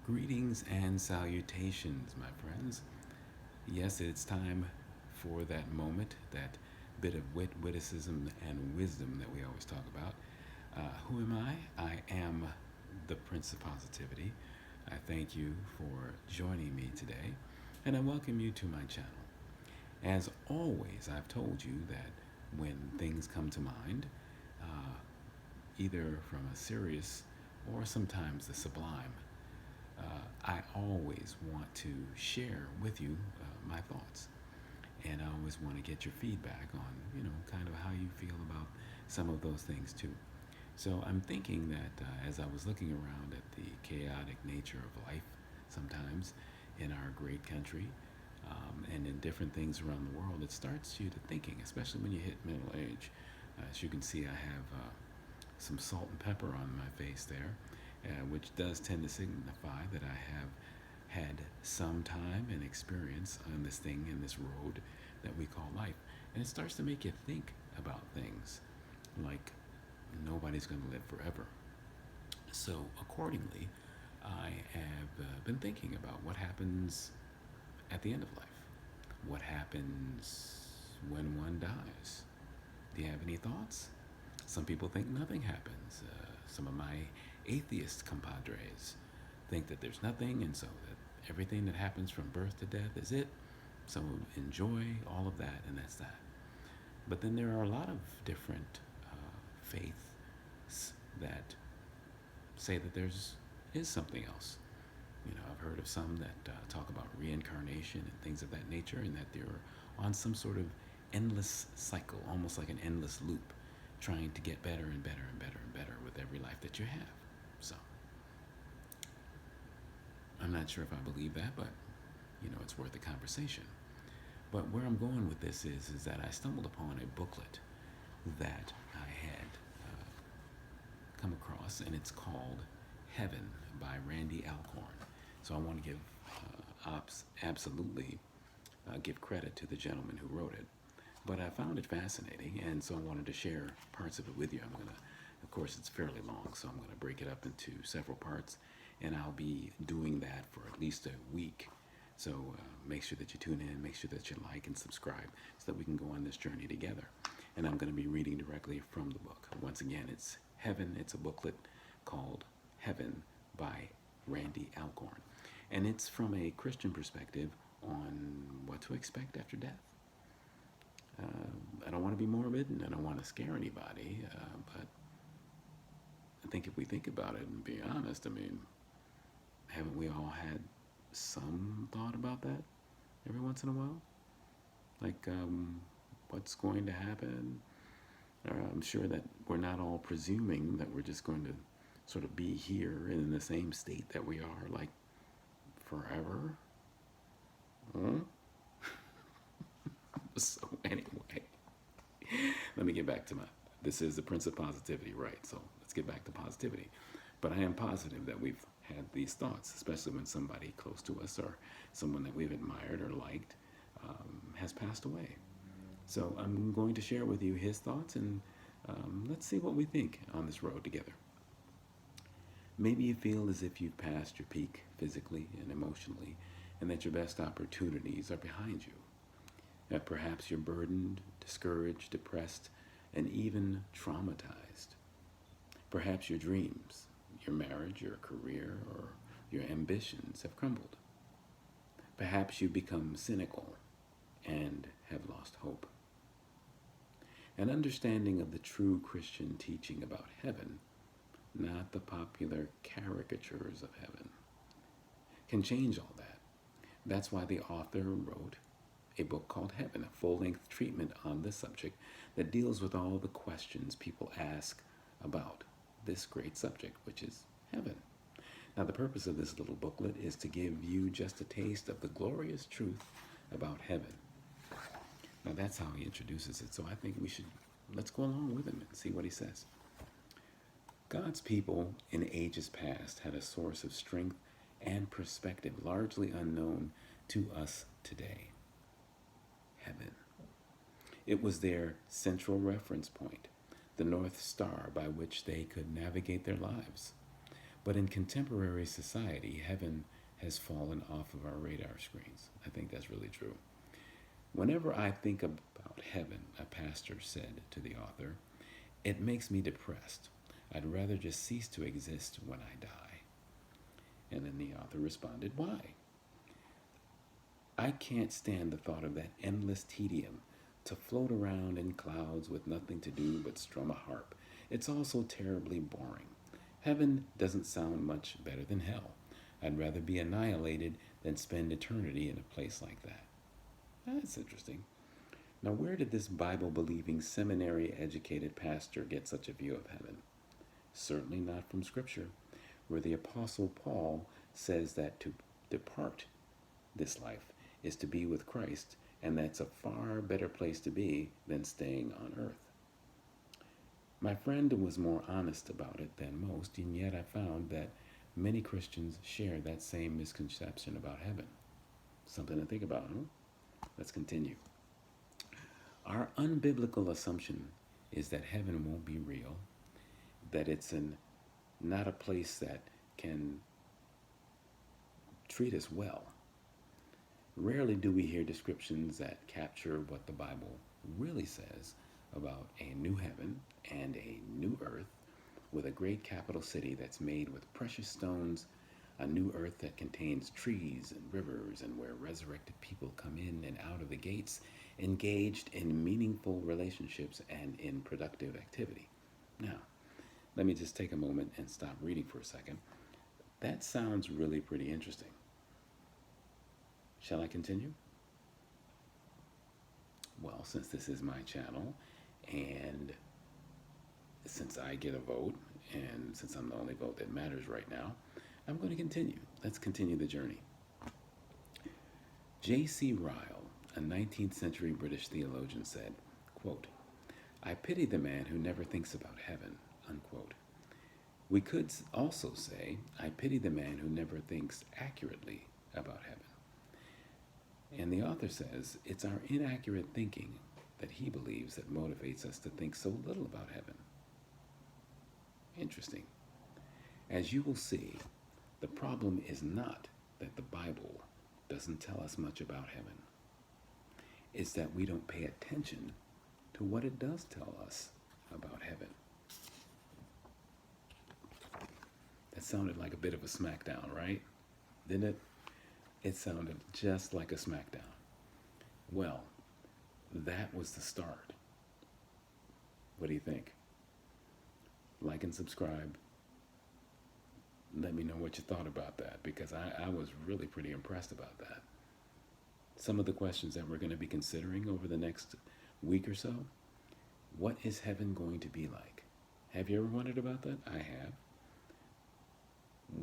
Greetings and salutations, my friends. Yes, it's time for that moment, that bit of witticism, and wisdom that we always talk about. Who am I? I am the Prince of Positivity. I thank you for joining me today, and I welcome you to my channel. As always, I've told you that when things come to mind, uh, either from a serious or sometimes the sublime, I always want to share with you my thoughts. And I always want to get your feedback on, kind of how you feel about some of those things too. So I'm thinking that as I was looking around at the chaotic nature of life sometimes in our great country and in different things around the world, it starts you to thinking, especially when you hit middle age. As you can see, I have some salt and pepper on my face there, which does tend to signify that I have had some time and experience on this thing, in this road that we call life. And it starts to make you think about things like nobody's going to live forever. So, accordingly, I have been thinking about what happens at the end of life. What happens when one dies? Do you have any thoughts? Some people think nothing happens. Some of my atheist compadres think that there's nothing, and so that everything that happens from birth to death is it. Some enjoy all of that, and that's that. But then there are a lot of different faiths that say that there's is something else. I've heard of some that talk about reincarnation and things of that nature, and that they're on some sort of endless cycle, almost like an endless loop, trying to get better and better and better and better with every life that you have. So, I'm not sure if I believe that, but it's worth a conversation. But where I'm going with this is that I stumbled upon a booklet that I had come across, and it's called Heaven by Randy Alcorn. So I want to give absolutely give credit to the gentleman who wrote it. But I found it fascinating, and so I wanted to share parts of it with you. I'm going to, of course, it's fairly long, so I'm going to break it up into several parts, and I'll be doing that for at least a week. So make sure that you tune in, make sure that you like and subscribe so that we can go on this journey together. And I'm going to be reading directly from the book. Once again, it's Heaven. It's a booklet called Heaven by Randy Alcorn. And it's from a Christian perspective on what to expect after death. I don't want to be morbid and I don't want to scare anybody, but I think if we think about it and be honest, I mean, haven't we all had some thought about that every once in a while? Like, what's going to happen? I'm sure that we're not all presuming that we're just going to sort of be here in the same state that we are, like, forever. Huh? So, anyway, let me get back to this is the Prince of Positivity, right? So let's get back to positivity. But I am positive that we've had these thoughts, especially when somebody close to us or someone that we've admired or liked has passed away. So I'm going to share with you his thoughts, and let's see what we think on this road together. Maybe you feel as if you've passed your peak physically and emotionally, and that your best opportunities are behind you. That perhaps you're burdened, discouraged, depressed, and even traumatized. Perhaps your dreams, your marriage, your career, or your ambitions have crumbled. Perhaps you become cynical and have lost hope. An understanding of the true Christian teaching about heaven, not the popular caricatures of heaven, can change all that. That's why the author wrote a book called Heaven, a full-length treatment on this subject that deals with all the questions people ask about this great subject, which is heaven. Now, the purpose of this little booklet is to give you just a taste of the glorious truth about heaven. Now, that's how he introduces it, so I think let's go along with him and see what he says. God's people in ages past had a source of strength and perspective largely unknown to us today. Heaven. It was their central reference point, the North Star by which they could navigate their lives. But in contemporary society, heaven has fallen off of our radar screens. I think that's really true. Whenever I think about heaven, a pastor said to the author, it makes me depressed. I'd rather just cease to exist when I die. And then the author responded, why? I can't stand the thought of that endless tedium to float around in clouds with nothing to do but strum a harp. It's all so terribly boring. Heaven doesn't sound much better than hell. I'd rather be annihilated than spend eternity in a place like that. That's interesting. Now, where did this Bible believing, seminary educated pastor get such a view of heaven? Certainly not from Scripture, where the Apostle Paul says that to depart this life is to be with Christ, and that's a far better place to be than staying on earth. My friend was more honest about it than most, and yet I found that many Christians share that same misconception about heaven. Something to think about, huh? Let's continue. Our unbiblical assumption is that heaven won't be real, that it's not a place that can treat us well. Rarely do we hear descriptions that capture what the Bible really says about a new heaven and a new earth with a great capital city that's made with precious stones, a new earth that contains trees and rivers, and where resurrected people come in and out of the gates, engaged in meaningful relationships and in productive activity. Now, let me just take a moment and stop reading for a second. That sounds really pretty interesting. Shall I continue? Well, since this is my channel, and since I get a vote, and since I'm the only vote that matters right now, I'm going to continue. Let's continue the journey. J.C. Ryle, a 19th century British theologian, said, quote, I pity the man who never thinks about heaven, unquote. We could also say, I pity the man who never thinks accurately about heaven. And the author says, it's our inaccurate thinking that he believes that motivates us to think so little about heaven. Interesting. As you will see, the problem is not that the Bible doesn't tell us much about heaven. It's that we don't pay attention to what it does tell us about heaven. That sounded like a bit of a smackdown, right? Didn't it? It sounded just like a smackdown. Well, that was the start. What do you think? Like and subscribe. Let me know what you thought about that, because I was really pretty impressed about that. Some of the questions that we're going to be considering over the next week or so. What is heaven going to be like? Have you ever wondered about that? I have.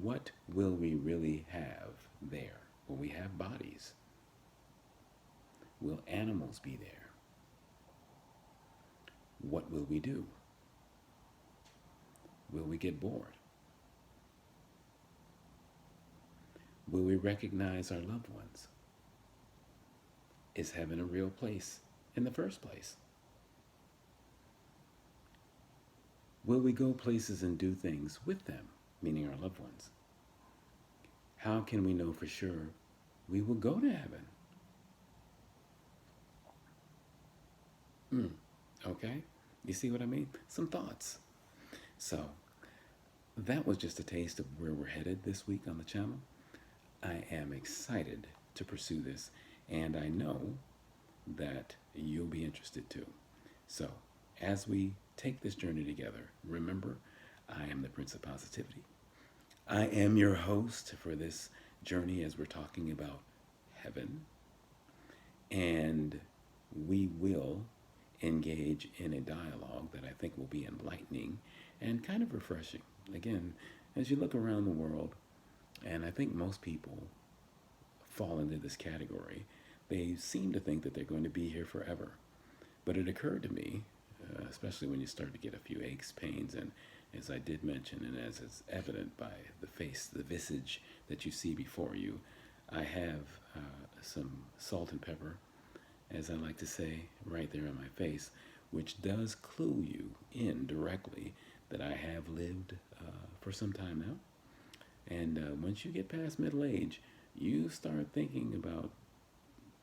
What will we really have there? Will we have bodies? Will animals be there? What will we do? Will we get bored? Will we recognize our loved ones? Is heaven a real place in the first place? Will we go places and do things with them, meaning our loved ones? How can we know for sure we will go to heaven? Okay, you see what I mean? Some thoughts. So, that was just a taste of where we're headed this week on the channel. I am excited to pursue this, and I know that you'll be interested too. So, as we take this journey together, remember, I am the Prince of Positivity. I am your host for this journey as we're talking about heaven, and we will engage in a dialogue that I think will be enlightening and kind of refreshing. Again, as you look around the world, and I think most people fall into this category, they seem to think that they're going to be here forever. But it occurred to me, especially when you start to get a few aches, pains, and as I did mention, and as is evident by the face, the visage that you see before you, I have some salt and pepper, as I like to say, right there on my face, which does clue you in directly that I have lived for some time now. And once you get past middle age, you start thinking about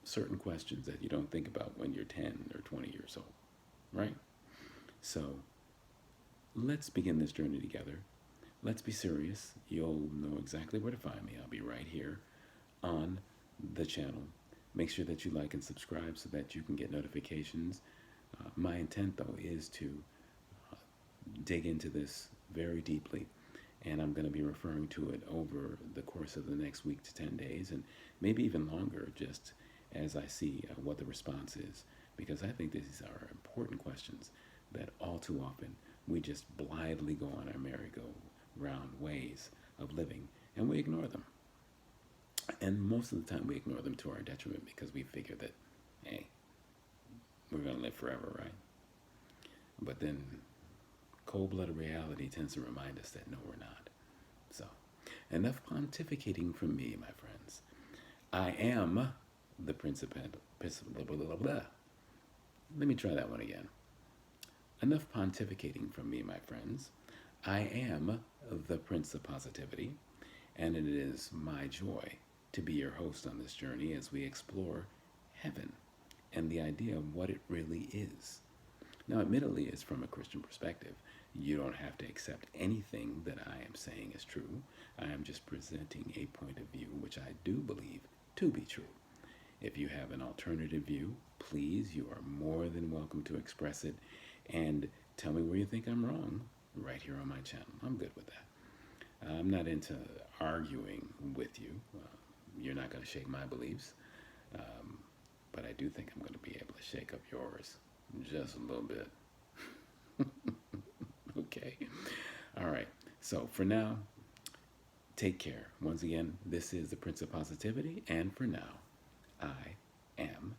certain questions that you don't think about when you're 10 or 20 years old, right? So let's begin this journey together. Let's be serious. You'll know exactly where to find me. I'll be right here on the channel. Make sure that you like and subscribe so that you can get notifications. My intent, though, is to dig into this very deeply, and I'm going to be referring to it over the course of the next week to 10 days, and maybe even longer, just as I see what the response is, because I think these are important questions that all too often we just blithely go on our merry-go-round ways of living, and we ignore them. And most of the time we ignore them to our detriment because we figure that, hey, we're going to live forever, right? But then cold-blooded reality tends to remind us that no, we're not. So, enough pontificating from me, my friends. I am the Principate. Let me try that one again. Enough pontificating from me, my friends. I am the Prince of Positivity, and it is my joy to be your host on this journey as we explore heaven and the idea of what it really is. Now, admittedly, it's from a Christian perspective. You don't have to accept anything that I am saying is true. I am just presenting a point of view which I do believe to be true. If you have an alternative view, please, you are more than welcome to express it and tell me where you think I'm wrong right here on my channel. I'm good with that. I'm not into arguing with you. You're not going to shake my beliefs, but I do think I'm going to be able to shake up yours just a little bit. Okay. All right. So for now, take care. Once again, this is the Prince of Positivity, and for now, I am